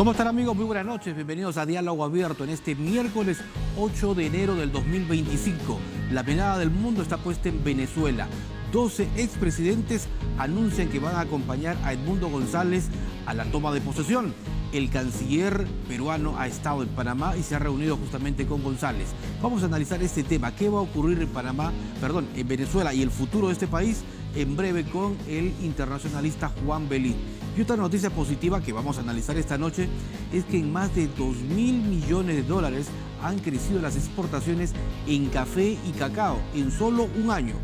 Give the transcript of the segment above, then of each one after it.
¿Cómo están, amigos? Muy buenas noches. Bienvenidos a Diálogo Abierto en este miércoles 8 de enero del 2025. La mirada del mundo está puesta en Venezuela. 12 expresidentes anuncian que van a acompañar a Edmundo González a la toma de posesión. El canciller peruano ha estado en Panamá y se ha reunido justamente con González. Vamos a analizar este tema. ¿Qué va a ocurrir en Venezuela y el futuro de este país? En breve con el internacionalista Juan Velit. Y otra noticia positiva que vamos a analizar esta noche es que en más de 2.000 millones de dólares han crecido las exportaciones en café y cacao en solo un año.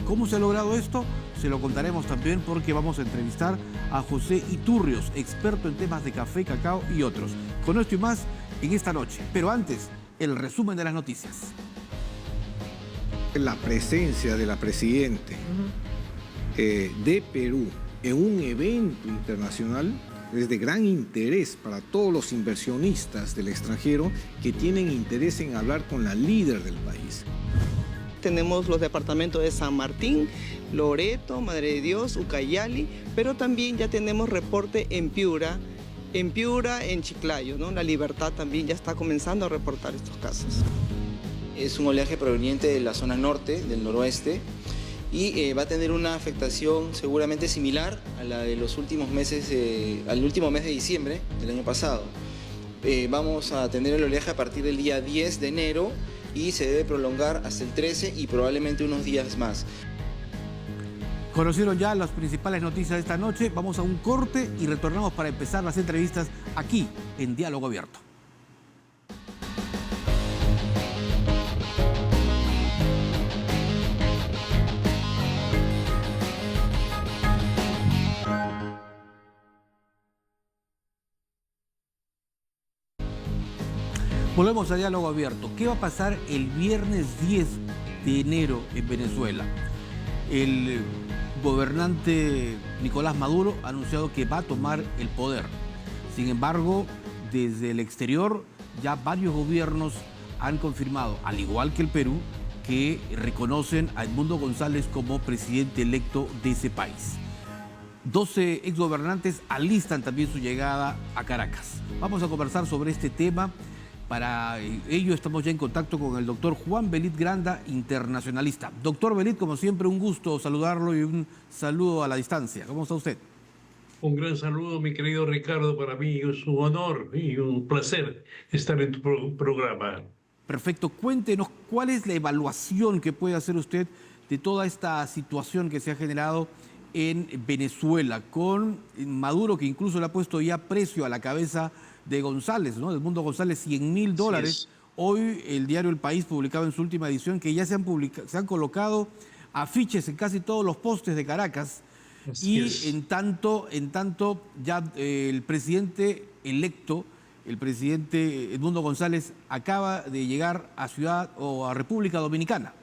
¿Cómo se ha logrado esto? Se lo contaremos también porque vamos a entrevistar a José Iturrios, experto en temas de café, cacao y otros. Con esto y más en esta noche. Pero antes, el resumen de las noticias. La presencia de la presidenta de Perú en un evento internacional es de gran interés para todos los inversionistas del extranjero que tienen interés en hablar con la líder del país. Tenemos los departamentos de San Martín, Loreto, Madre de Dios, Ucayali, pero también ya tenemos reporte en Piura, en Chiclayo, ¿no? La Libertad también ya está comenzando a reportar estos casos. Es un oleaje proveniente de la zona norte, del noroeste, y va a tener una afectación seguramente similar a la de los últimos meses, al último mes de diciembre del año pasado. Vamos a tener el oleaje a partir del día 10 de enero y se debe prolongar hasta el 13 y probablemente unos días más. Conocieron ya las principales noticias de esta noche. Vamos a un corte y retornamos para empezar las entrevistas aquí en Diálogo Abierto. Volvemos a Diálogo Abierto. ¿Qué va a pasar el viernes 10 de enero en Venezuela? El gobernante Nicolás Maduro ha anunciado que va a tomar el poder. Sin embargo, desde el exterior ya varios gobiernos han confirmado, al igual que el Perú, que reconocen a Edmundo González como presidente electo de ese país. 12 exgobernantes alistan también su llegada a Caracas. Vamos a conversar sobre este tema. Para ello estamos ya en contacto con el doctor Juan Velit Granda, internacionalista. Doctor Velit, como siempre, un gusto saludarlo y un saludo a la distancia. ¿Cómo está usted? Un gran saludo, mi querido Ricardo. Para mí es un honor y un placer estar en tu programa. Perfecto. Cuéntenos cuál es la evaluación que puede hacer usted de toda esta situación que se ha generado en Venezuela, con Maduro, que incluso le ha puesto ya precio a la cabeza de González, ¿no? Edmundo González, $100.000. Sí. Hoy el diario El País publicaba en su última edición que ya se han colocado afiches en casi todos los postes de Caracas. Así es. En tanto ya el presidente electo, el presidente Edmundo González, acaba de llegar a República Dominicana.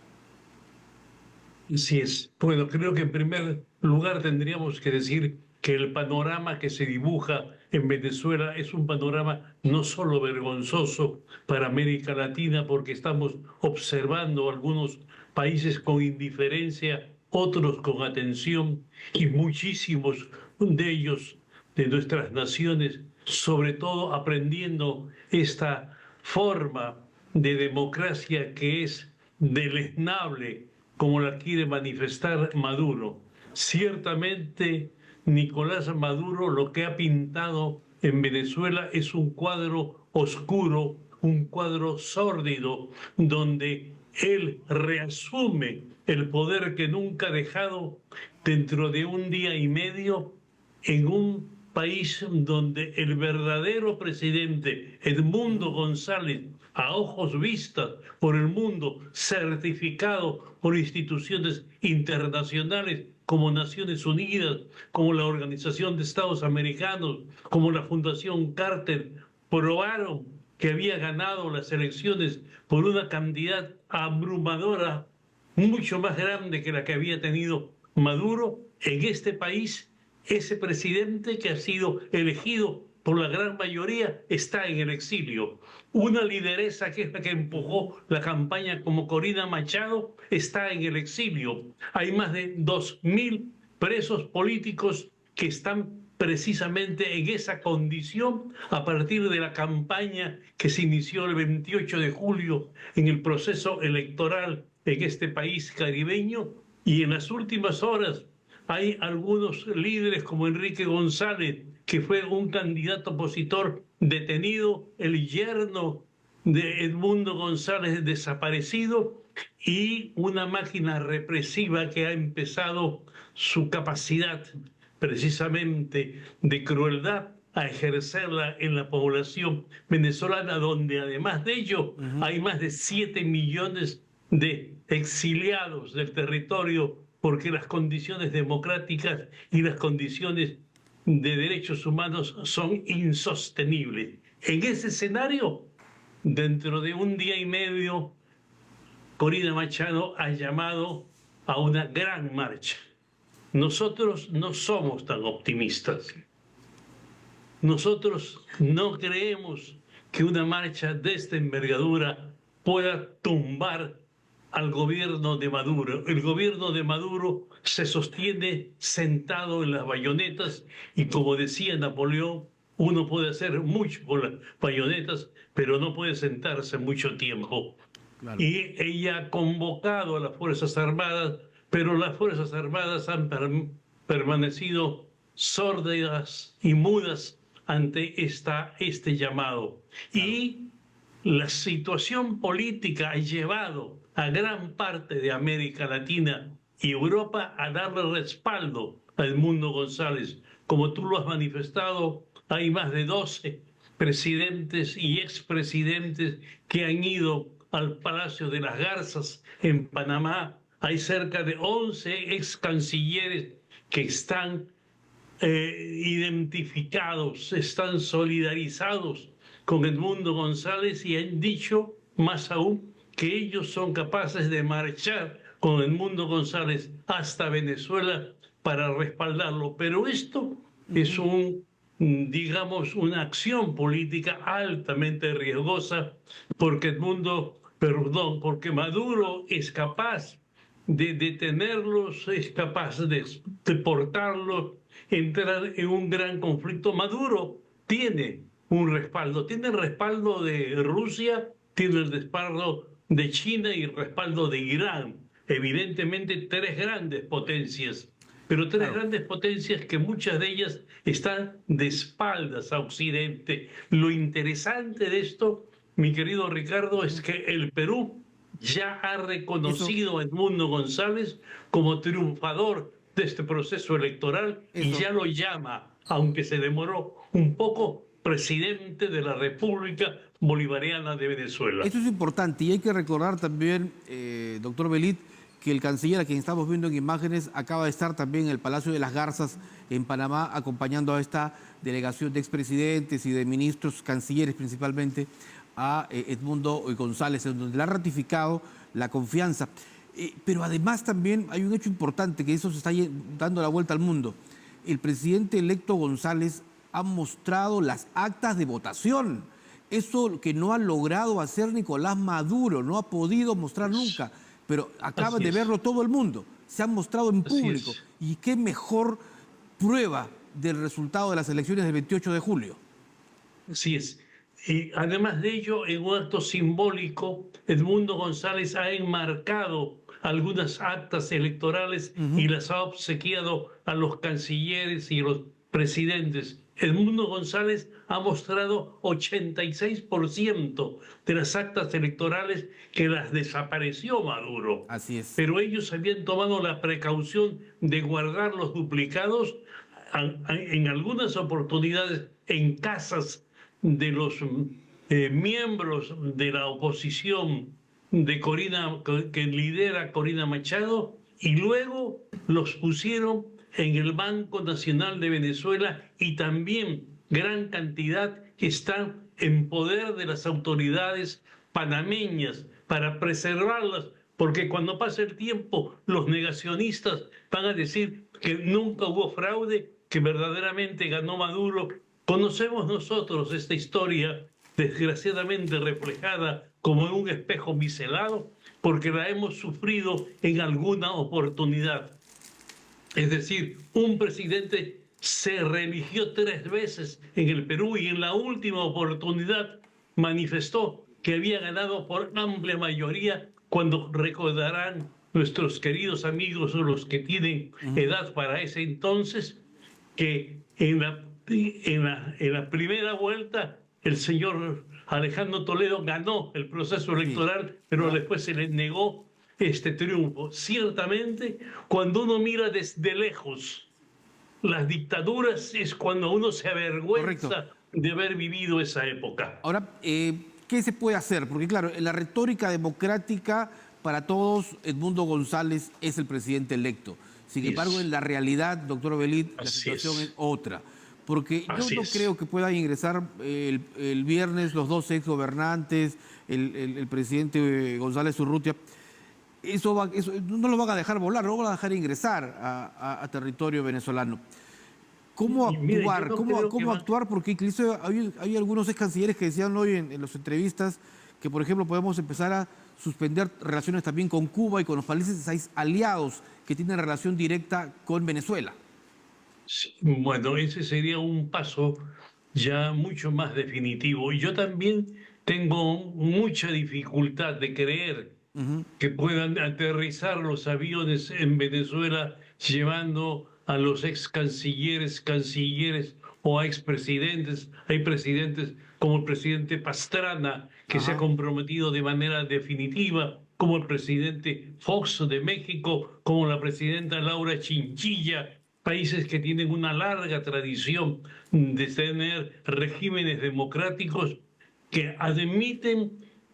Así es. Bueno, creo que en primer lugar tendríamos que decir que el panorama que se dibuja en Venezuela es un panorama no solo vergonzoso para América Latina, porque estamos observando algunos países con indiferencia, otros con atención, y muchísimos de ellos, de nuestras naciones, sobre todo aprendiendo esta forma de democracia que es deleznable, como la quiere manifestar Maduro. Ciertamente, Nicolás Maduro lo que ha pintado en Venezuela es un cuadro oscuro, un cuadro sórdido, donde él reasume el poder que nunca ha dejado dentro de un día y medio en un país donde el verdadero presidente, Edmundo González, a ojos vistas por el mundo, certificado por instituciones internacionales como Naciones Unidas, como la Organización de Estados Americanos, como la Fundación Carter, probaron que había ganado las elecciones por una cantidad abrumadora, mucho más grande que la que había tenido Maduro. En este país, ese presidente que ha sido elegido por la gran mayoría está en el exilio. Una lideresa que es la que empujó la campaña como Corina Machado está en el exilio. Hay más de 2.000 presos políticos que están precisamente en esa condición a partir de la campaña que se inició el 28 de julio en el proceso electoral en este país caribeño, y en las últimas horas hay algunos líderes como Enrique González, que fue un candidato opositor detenido, el yerno de Edmundo González desaparecido, y una máquina represiva que ha empezado su capacidad precisamente de crueldad a ejercerla en la población venezolana, donde además de ello hay más de 7 millones de exiliados del territorio, porque las condiciones democráticas y las condiciones de derechos humanos son insostenibles. En ese escenario, dentro de un día y medio, Corina Machado ha llamado a una gran marcha. Nosotros no somos tan optimistas. Nosotros no creemos que una marcha de esta envergadura pueda tumbar al gobierno de Maduro. El gobierno de Maduro se sostiene sentado en las bayonetas y, como decía Napoleón, uno puede hacer mucho con las bayonetas, pero no puede sentarse mucho tiempo. Claro. Y ella ha convocado a las Fuerzas Armadas, pero las Fuerzas Armadas han permanecido sordas y mudas ante este llamado. Claro. Y la situación política ha llevado a gran parte de América Latina y Europa a darle respaldo a Edmundo González. Como tú lo has manifestado, hay más de 12 presidentes y expresidentes que han ido al Palacio de las Garzas en Panamá. Hay cerca de 11 ex cancilleres que están identificados, están solidarizados con Edmundo González y han dicho, más aún, que ellos son capaces de marchar con Edmundo González hasta Venezuela para respaldarlo. Pero esto es digamos, una acción política altamente riesgosa, porque porque Maduro es capaz de detenerlos, es capaz de deportarlos, entrar en un gran conflicto. Maduro tiene un respaldo, tiene el respaldo de Rusia, tiene el respaldo de China y el respaldo de Irán. Evidentemente 3 grandes potencias, pero 3 grandes potencias que muchas de ellas están de espaldas a Occidente. Lo interesante de esto, mi querido Ricardo, es que el Perú ya ha reconocido a Edmundo González como triunfador de este proceso electoral y ya lo llama, aunque se demoró un poco, presidente de la República Bolivariana de Venezuela. Eso es importante y hay que recordar también, doctor Belit, que el canciller a quien estamos viendo en imágenes acaba de estar también en el Palacio de las Garzas en Panamá acompañando a esta delegación de expresidentes y de ministros, cancilleres principalmente, a Edmundo González, en donde le ha ratificado la confianza. Pero además también hay un hecho importante, que eso se está dando la vuelta al mundo. El presidente electo González ha mostrado las actas de votación. Eso que no ha logrado hacer Nicolás Maduro, no ha podido mostrar nunca, pero acaba de verlo todo el mundo. Se ha mostrado en público. Y qué mejor prueba del resultado de las elecciones del 28 de julio. Así es. Y además de ello, en un acto simbólico, Edmundo González ha enmarcado algunas actas electorales y las ha obsequiado a los cancilleres y los presidentes. Edmundo González ha mostrado 86% de las actas electorales que las desapareció Maduro. Así es. Pero ellos habían tomado la precaución de guardar los duplicados en algunas oportunidades en casas de los miembros de la oposición que lidera Corina Machado, y luego los pusieron en el Banco Nacional de Venezuela, y también gran cantidad que están en poder de las autoridades panameñas para preservarlas, porque cuando pase el tiempo los negacionistas van a decir que nunca hubo fraude, que verdaderamente ganó Maduro. Conocemos nosotros esta historia, desgraciadamente reflejada como en un espejo biselado, porque la hemos sufrido en alguna oportunidad. Es decir, un presidente se reeligió 3 veces en el Perú y en la última oportunidad manifestó que había ganado por amplia mayoría, cuando recordarán nuestros queridos amigos o los que tienen edad para ese entonces, que en la primera vuelta el señor Alejandro Toledo ganó el proceso electoral, pero después se le negó este triunfo. Ciertamente, cuando uno mira desde lejos las dictaduras, es cuando uno se avergüenza de haber vivido esa época. Ahora, ¿qué se puede hacer? Porque claro, en la retórica democrática, para todos, Edmundo González es el presidente electo. Sin embargo, en la realidad, doctor Obelit, la situación es otra. Porque yo no creo que puedan ingresar el viernes los 2 exgobernantes, el presidente González Urrutia. Eso no lo van a dejar volar, no lo van a dejar ingresar a territorio venezolano. ¿Cómo actuar? ¿Cómo actuar? Porque incluso hay algunos ex cancilleres que decían hoy en las entrevistas que, por ejemplo, podemos empezar a suspender relaciones también con Cuba y con los países aliados que tienen relación directa con Venezuela. Sí, bueno, ese sería un paso ya mucho más definitivo. Y yo también tengo mucha dificultad de creer que puedan aterrizar los aviones en Venezuela llevando a los ex cancilleres o a expresidentes. Hay presidentes como el presidente Pastrana, que se ha comprometido de manera definitiva, como el presidente Fox de México, como la presidenta Laura Chinchilla, países que tienen una larga tradición de tener regímenes democráticos que admiten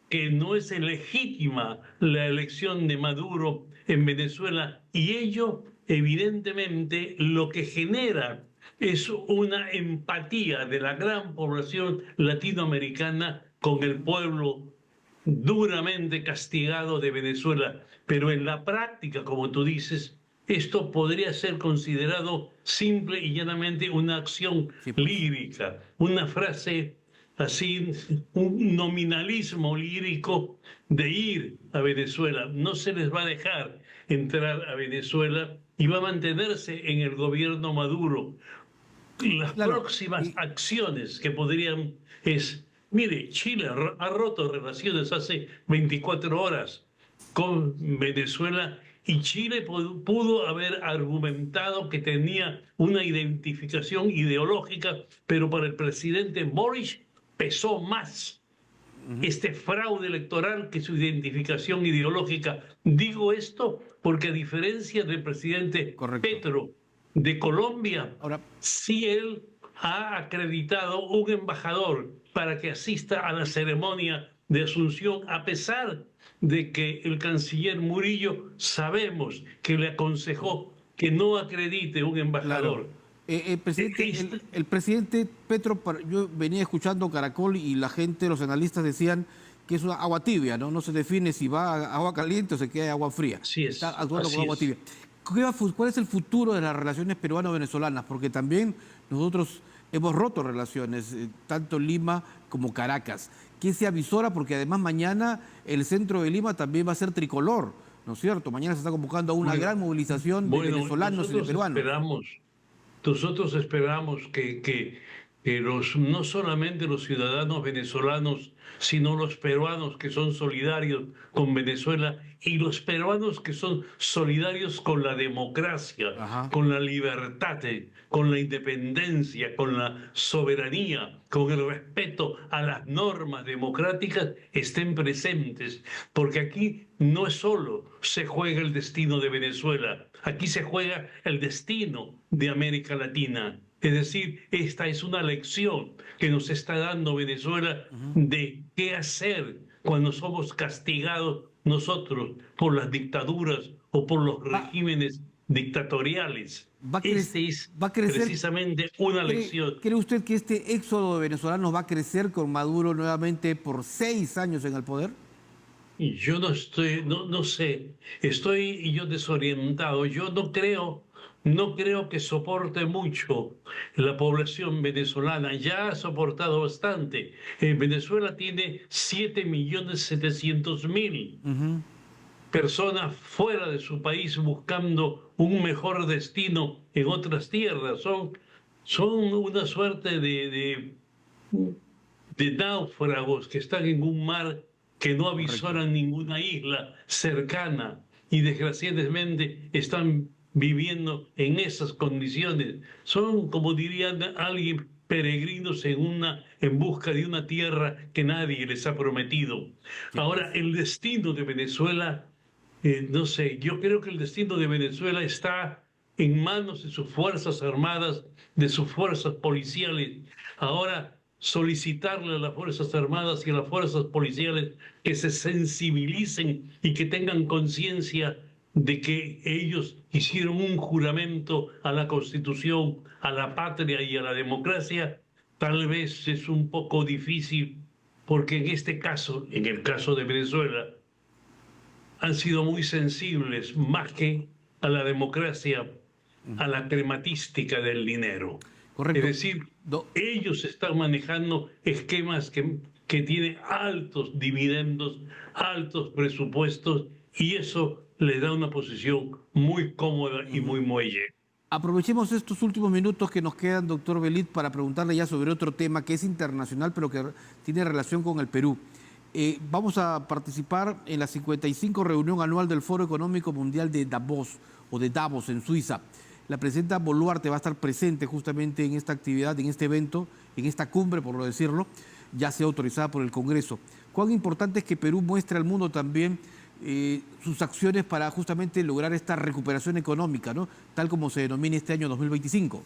que no es legítima la elección de Maduro en Venezuela, y ello evidentemente lo que genera es una empatía de la gran población latinoamericana con el pueblo duramente castigado de Venezuela. Pero en la práctica, como tú dices, esto podría ser considerado simple y llanamente una acción lírica, una frase así, un nominalismo lírico de ir a Venezuela. No se les va a dejar entrar a Venezuela y va a mantenerse en el gobierno Maduro. Las próximas acciones que podrían es, mire, Chile ha roto relaciones hace 24 horas con Venezuela, y Chile pudo haber argumentado que tenía una identificación ideológica, pero para el presidente Boric pesó más este fraude electoral que su identificación ideológica. Digo esto porque, a diferencia del presidente Petro de Colombia, sí él ha acreditado un embajador para que asista a la ceremonia de Asunción, a pesar de que el canciller Murillo sabemos que le aconsejó que no acredite un embajador. El presidente Petro, yo venía escuchando Caracol y la gente, los analistas decían que es una agua tibia, ¿no? No se define si va a agua caliente o se queda agua fría. Está actuando con agua tibia. ¿Cuál es el futuro de las relaciones peruano-venezolanas? Porque también nosotros hemos roto relaciones, tanto Lima como Caracas. ¿Qué se avisora? Porque además mañana el centro de Lima también va a ser tricolor, ¿no es cierto? Mañana se está convocando a una gran movilización de venezolanos y de peruanos. Nosotros esperamos que no solamente los ciudadanos venezolanos, sino los peruanos que son solidarios con Venezuela, y los peruanos que son solidarios con la democracia, con la libertad, con la independencia, con la soberanía, con el respeto a las normas democráticas, estén presentes. Porque aquí no es solo se juega el destino de Venezuela, aquí se juega el destino de América Latina. Es decir, esta es una lección que nos está dando Venezuela de qué hacer cuando somos castigados nosotros por las dictaduras o por los regímenes dictatoriales. Es precisamente una lección. ¿Cree usted que este éxodo de venezolanos va a crecer con Maduro nuevamente por 6 años en el poder? Yo no sé, estoy yo desorientado. Yo no creo que soporte mucho la población venezolana. Ya ha soportado bastante. Venezuela tiene 7.700.000 personas fuera de su país buscando un mejor destino en otras tierras. Son son una suerte de náufragos que están en un mar que no avisoran ninguna isla cercana y desgraciadamente están viviendo en esas condiciones. Son, como dirían alguien, peregrinos en busca de una tierra que nadie les ha prometido. Ahora, el destino de Venezuela, no sé, yo creo que el destino de Venezuela está en manos de sus fuerzas armadas, de sus fuerzas policiales. Ahora, solicitarle a las Fuerzas Armadas y a las fuerzas policiales que se sensibilicen y que tengan conciencia de que ellos hicieron un juramento a la Constitución, a la patria y a la democracia, tal vez es un poco difícil, porque en este caso, en el caso de Venezuela, han sido muy sensibles más que a la democracia, a la crematística del dinero. Correcto. Es decir, ellos están manejando esquemas que tienen altos dividendos, altos presupuestos, y eso le da una posición muy cómoda y muy muelle. Aprovechemos estos últimos minutos que nos quedan, doctor Belit, para preguntarle ya sobre otro tema que es internacional, pero que tiene relación con el Perú. Vamos a participar en la 55 reunión anual del Foro Económico Mundial de Davos, en Suiza. La presidenta Boluarte va a estar presente justamente en esta actividad, en este evento, en esta cumbre, por lo decirlo, ya sea autorizada por el Congreso. ¿Cuán importante es que Perú muestre al mundo también sus acciones para justamente lograr esta recuperación económica, ¿no?, tal como se denomina este año 2025?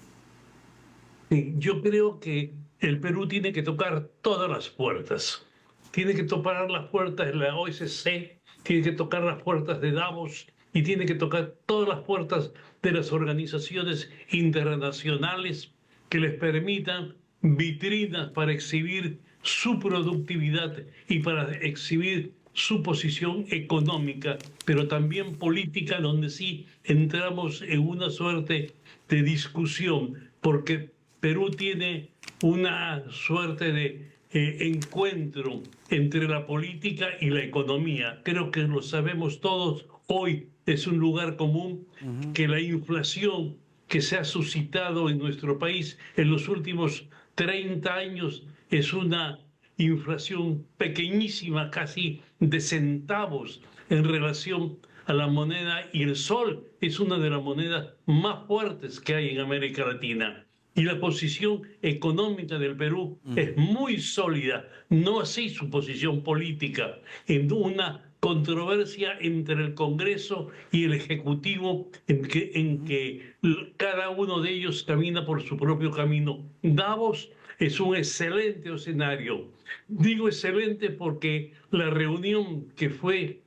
Sí, yo creo que el Perú tiene que tocar todas las puertas. Tiene que tocar las puertas de la OSCE, tiene que tocar las puertas de Davos y tiene que tocar todas las puertas de las organizaciones internacionales que les permitan vitrinas para exhibir su productividad y para exhibir su posición económica, pero también política, donde sí entramos en una suerte de discusión, porque Perú tiene una suerte de encuentro entre la política y la economía. Creo que lo sabemos todos. Hoy es un lugar común que la inflación que se ha suscitado en nuestro país en los últimos 30 años es una inflación pequeñísima, casi de centavos en relación a la moneda, y el sol es una de las monedas más fuertes que hay en América Latina. Y la posición económica del Perú es muy sólida, no así su posición política, en una controversia entre el Congreso y el Ejecutivo en que cada uno de ellos camina por su propio camino. Davos es un excelente escenario. Digo excelente porque la reunión que fue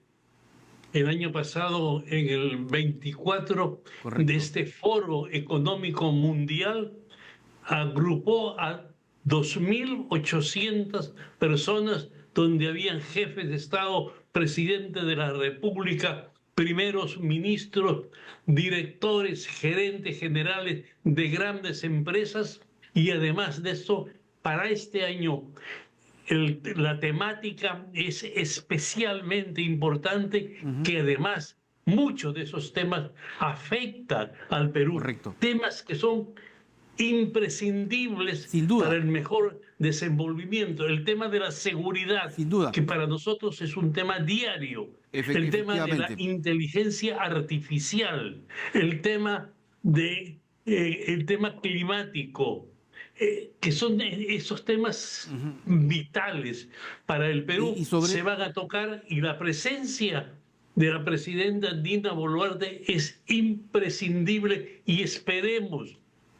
el año pasado, en el 24, Correcto, de este Foro Económico Mundial, agrupó a 2.800 personas, donde habían jefes de Estado, presidente de la República, primeros ministros, directores, gerentes generales de grandes empresas. Y además de eso, para este año, la temática es especialmente importante, que además muchos de esos temas afectan al Perú. Correcto. Temas que son imprescindibles, sin duda, para el mejor desenvolvimiento. El tema de la seguridad, sin duda, que para nosotros es un tema diario. El tema de la inteligencia artificial, el tema climático, que son esos temas vitales para el Perú, se van a tocar, y la presencia de la presidenta Dina Boluarte es imprescindible, y esperemos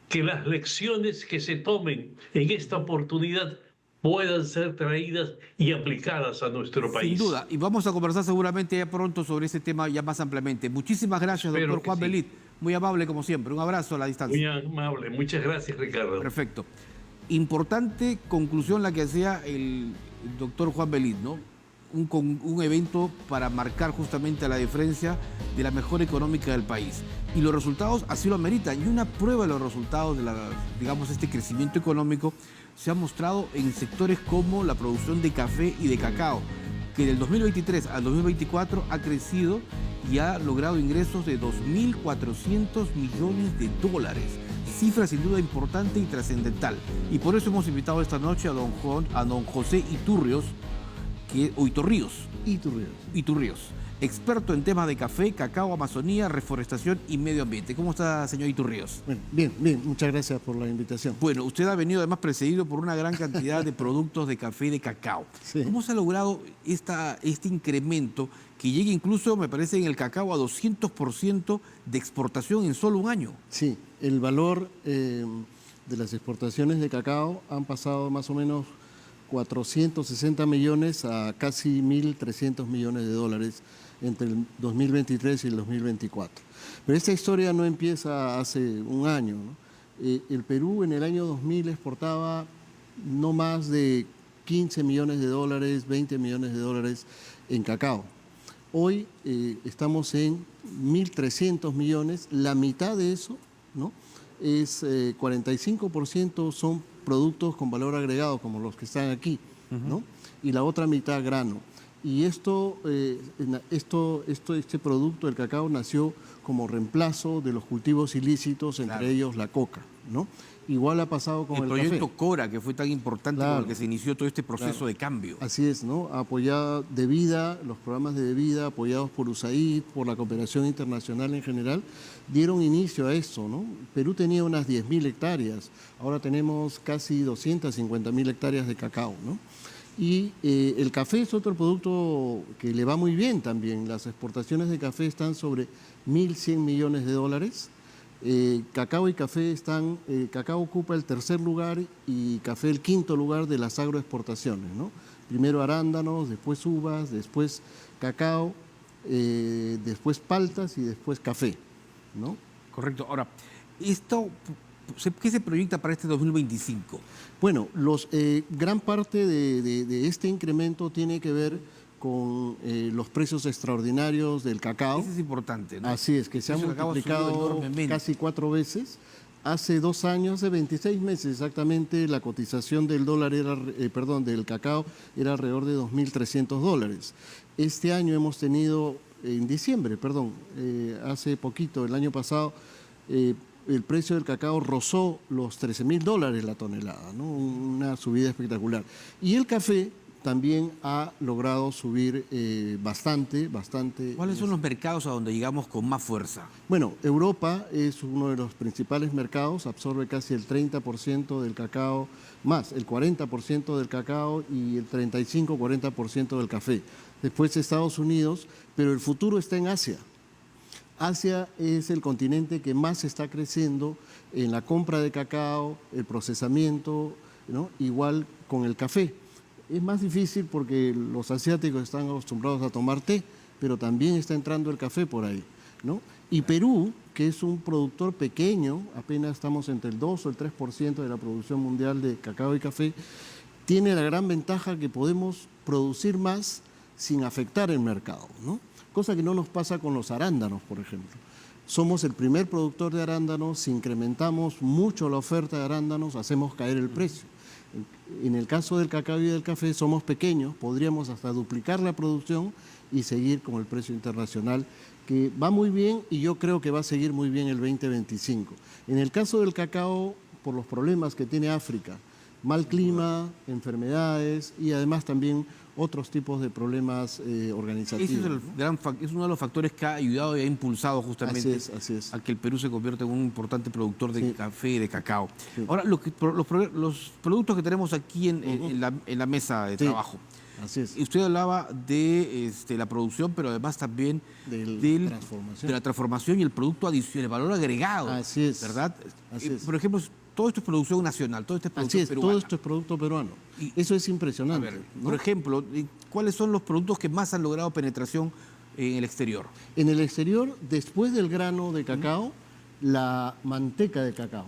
que las lecciones que se tomen en esta oportunidad puedan ser traídas y aplicadas a nuestro país. Sin duda, y vamos a conversar seguramente ya pronto sobre ese tema ya más ampliamente. Muchísimas gracias, doctor Juan Belit. Muy amable como siempre. Un abrazo a la distancia. Muy amable. Muchas gracias, Ricardo. Perfecto. Importante conclusión la que hacía el doctor Juan Belit, ¿no? Un evento para marcar justamente la diferencia de la mejora económica del país. Y los resultados así lo ameritan. Y una prueba de los resultados de este crecimiento económico se ha mostrado en sectores como la producción de café y de cacao, que del 2023 al 2024 ha crecido y ha logrado ingresos de $2.400 millones. cifra sin duda importante y trascendental. Y por eso hemos invitado esta noche a don José Iturrios, Iturrios, experto en temas de café, cacao, Amazonía, reforestación y medio ambiente. ¿Cómo está, señor Iturrios? Bueno, bien, muchas gracias por la invitación. Bueno, usted ha venido además precedido por una gran cantidad de productos de café y de cacao. Sí. ¿Cómo se ha logrado este incremento que llegue incluso, me parece, en el cacao a 200% de exportación en solo un año? Sí, el valor de las exportaciones de cacao han pasado más o menos 460 millones a casi 1.300 millones de dólares entre el 2023 y el 2024. Pero esta historia no empieza hace un año, ¿no? El Perú en el año 2000 exportaba no más de 15 millones de dólares, 20 millones de dólares en cacao. Hoy estamos en 1.300 millones, la mitad de eso, ¿no? Es 45% son productos con valor agregado, como los que están aquí, ¿no? Y la otra mitad grano. Y este producto, el cacao, nació como reemplazo de los cultivos ilícitos, entre ellos la coca, ¿no? Igual ha pasado con el proyecto café. Cora, que fue tan importante con el que se inició todo este proceso de cambio. Así es, ¿no? Apoyada de vida, los programas de vida apoyados por USAID, por la cooperación internacional en general, dieron inicio a esto, ¿no? Perú tenía unas 10.000 hectáreas, ahora tenemos casi 250.000 hectáreas de cacao, ¿no? Y el café es otro producto que le va muy bien también. Las exportaciones de café están sobre 1.100 millones de dólares. Cacao y café están, cacao ocupa el tercer lugar y café el quinto lugar de las agroexportaciones, ¿no? Primero arándanos, después uvas, después cacao, después paltas y después café, ¿no? Correcto. Ahora, ¿qué se proyecta para este 2025? Bueno, gran parte de este incremento tiene que ver con los precios extraordinarios del cacao. Eso es importante, ¿no? Así es, que se han multiplicado casi 4 veces. Hace 2 años, hace 26 meses exactamente, la cotización del del cacao era alrededor de $2.300. Este año hemos tenido, en diciembre, hace poquito, el año pasado, el precio del cacao rozó los $13.000 la tonelada, ¿no? Una subida espectacular. Y el café también ha logrado subir bastante. ¿Cuáles son los mercados a donde llegamos con más fuerza? Bueno, Europa es uno de los principales mercados, absorbe casi el 30% del cacao, más el 40% del cacao y el 35-40% del café. Después Estados Unidos, pero el futuro está en Asia. Asia es el continente que más está creciendo en la compra de cacao, el procesamiento, ¿no? Igual con el café. Es más difícil porque los asiáticos están acostumbrados a tomar té, pero también está entrando el café por ahí, ¿no? Y Perú, que es un productor pequeño, apenas estamos entre el 2 o el 3% de la producción mundial de cacao y café, tiene la gran ventaja que podemos producir más sin afectar el mercado, ¿no? Cosa que no nos pasa con los arándanos, por ejemplo. Somos el primer productor de arándanos, si incrementamos mucho la oferta de arándanos, hacemos caer el precio. En el caso del cacao y del café somos pequeños, podríamos hasta duplicar la producción y seguir con el precio internacional, que va muy bien y yo creo que va a seguir muy bien el 2025. En el caso del cacao, por los problemas que tiene África, mal clima, enfermedades y además también otros tipos de problemas organizativos. Ese es uno de los factores que ha ayudado y ha impulsado justamente a que el Perú se convierta en un importante productor de café y de cacao. Sí. Ahora, los productos que tenemos aquí en la mesa de trabajo. Así es. Usted hablaba de la producción, pero además también de la transformación y el producto adicional, el valor agregado. Así es. ¿Verdad? Así es. Por ejemplo, todo esto es producción nacional, todo esto es producción peruana. Todo esto es producto peruano. Eso es impresionante. A ver, ¿no? Por ejemplo, ¿cuáles son los productos que más han logrado penetración en el exterior? En el exterior, después del grano de cacao, la manteca de cacao.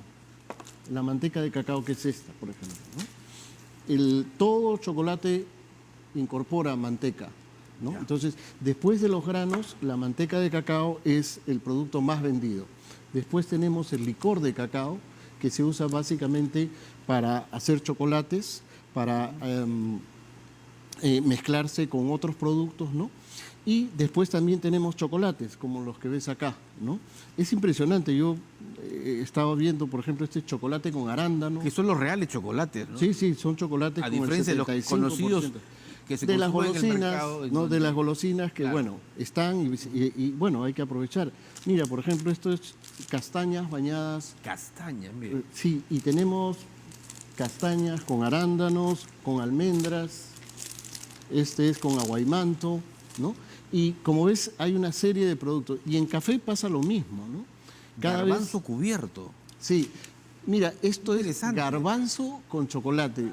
La manteca de cacao que es esta, por ejemplo, ¿no? Todo chocolate incorpora manteca, ¿no? Entonces, después de los granos, la manteca de cacao es el producto más vendido. Después tenemos el licor de cacao, que se usa básicamente para hacer chocolates, para mezclarse con otros productos, ¿no? Y después también tenemos chocolates, como los que ves acá, ¿no? Es impresionante, yo estaba viendo, por ejemplo, este chocolate con arándano. Que son los reales chocolates, ¿no? Sí, sí, son chocolates A con diferencia de el 75%. los conocidos que se de las consumen en el golosinas, mercado. ¿no? De las golosinas que, Claro. bueno, están y, bueno, hay que aprovechar. Mira, por ejemplo, esto es castañas bañadas. Castañas, mire. Sí, y tenemos castañas con arándanos, con almendras, este es con aguaimanto, ¿no? Y como ves, hay una serie de productos. Y en café pasa lo mismo, ¿no? Garbanzo cubierto. Sí, mira, esto es Interesante. garbanzo con chocolate.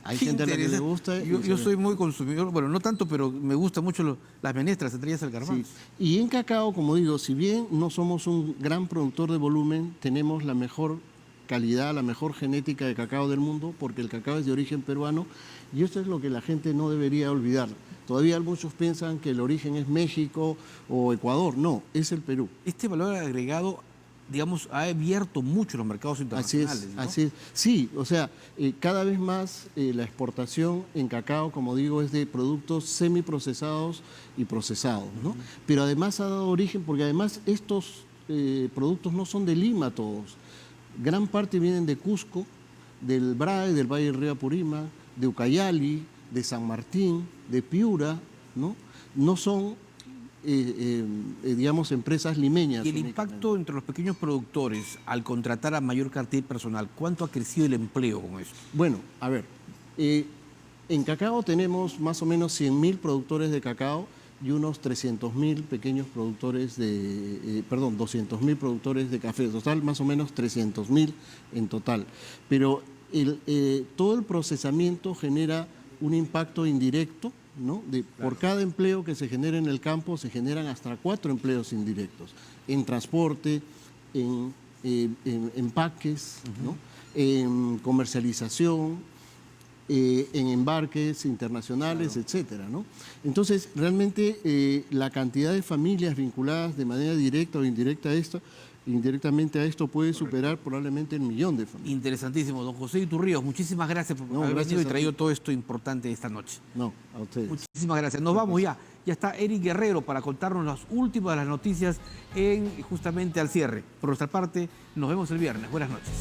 Hay Qué gente a la que le interesante. gusta. Yo soy muy consumidor, bueno, no tanto, pero me gusta mucho las menestras, entre ellas el garbanzo. Sí. Y en cacao, como digo, si bien no somos un gran productor de volumen, tenemos la mejor calidad, la mejor genética de cacao del mundo, porque el cacao es de origen peruano, y esto es lo que la gente no debería olvidar. Todavía muchos piensan que el origen es México o Ecuador. No, es el Perú. Este valor agregado, digamos, ha abierto mucho los mercados Así internacionales, es, ¿no? así es. Sí, o sea, cada vez más la exportación en cacao, como digo, es de productos semiprocesados y procesados, ¿no? Pero además ha dado origen, porque además estos productos no son de Lima todos. Gran parte vienen de Cusco, del BRAE, del Valle del Río Apurímac, de Ucayali, de San Martín, de Piura, ¿no? No son, digamos, empresas limeñas. Y el únicamente. impacto entre los pequeños productores al contratar a mayor cantidad personal, ¿cuánto ha crecido el empleo con eso? Bueno, a ver, en cacao tenemos más o menos 100.000 productores de cacao y unos 300.000 pequeños productores de, 200.000 productores de café. Total, más o menos 300.000 en total. Pero todo el procesamiento genera un impacto indirecto, ¿no? Por cada empleo que se genera en el campo, se generan hasta 4 empleos indirectos. En transporte, en empaques, ¿no? En comercialización, en embarques internacionales, etcétera, ¿no? Entonces, realmente la cantidad de familias vinculadas de manera directa o indirectamente a esto puede superar probablemente el 1.000.000 de familias. Interesantísimo. Don José Iturríos, muchísimas gracias por No, haber gracias venido y a traído ti. todo esto importante esta noche. No, a ustedes. Muchísimas gracias. Nos vamos ya. Ya está Eric Guerrero para contarnos las últimas de las noticias justamente al cierre. Por nuestra parte, nos vemos el viernes. Buenas noches.